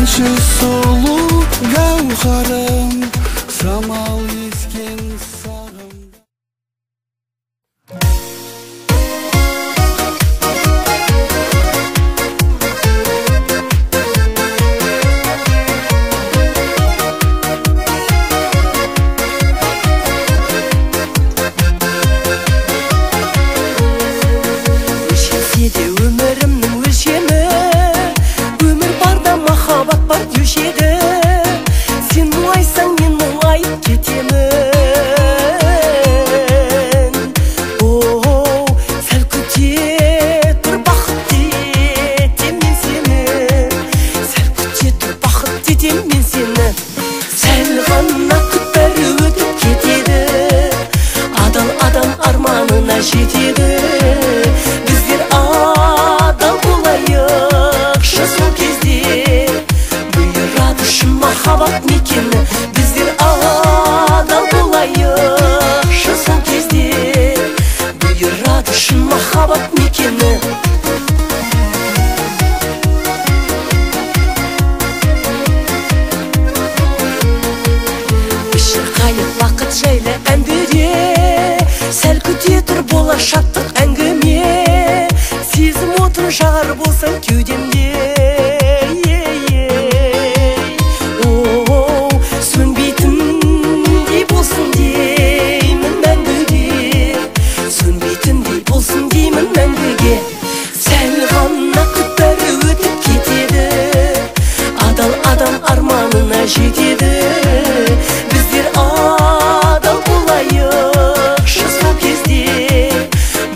Аңшы сұлу гауһарым, самал ескен сағым. Өшесе де өмірімнің өлшемі, өмір барда махаббат бар деуші еді. Сен мұңайсаң мен мұңайып кетемін. Оу, сәл күте тұр бақыт етем мен сені. Сәл күте тұр бақыт етем мен сені. Сәл ғана күт бәрі өтіп кетеді, адал адам арманына жетеді. Біздер адал болайықшы сол кезде, бұйырады шын махаббат мекені. Біздер адал болайықшы сол кезде, бұйырады шын махаббат мекені. Біз шырқайық бақыт жайлы әндіде, сәл күте тұр болар шаттық әңгіме. Сезім отын жағар болсаң кеудемде, оу, сөнбейтіндей болсын деймін мәңгіге. Сөнбейтіндей болсын деймін мәңгіге. Сәл ғана күт бәрі өтіп кетеді, адал адам арманына жетеді. Біздер адал болайықшы сол кезде,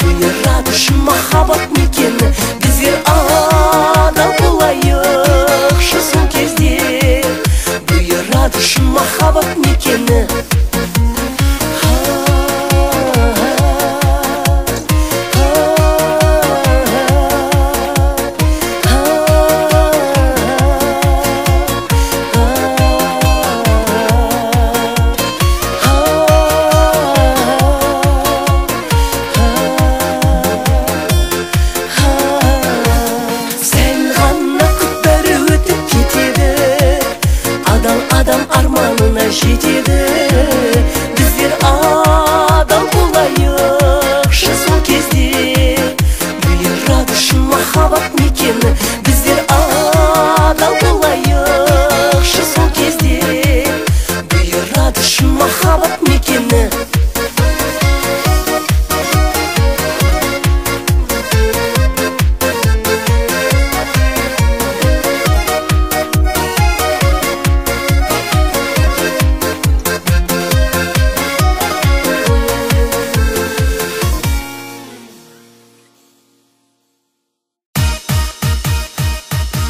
бұйырады шын махаббат мекені. Біздер адал болайықшы сол кезде, бұйырады шын махаббат мекені. Сәл ғана күт бәрі өтіп кетеді, адал адам арманына жетеді. Біздер адал болайықшы сол кезде, бұйырады шын махаббат мекені. Біздер адал болайықшы сол кезде, бұйырады шын махаббат мекені.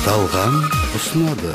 Талғам ұсынады.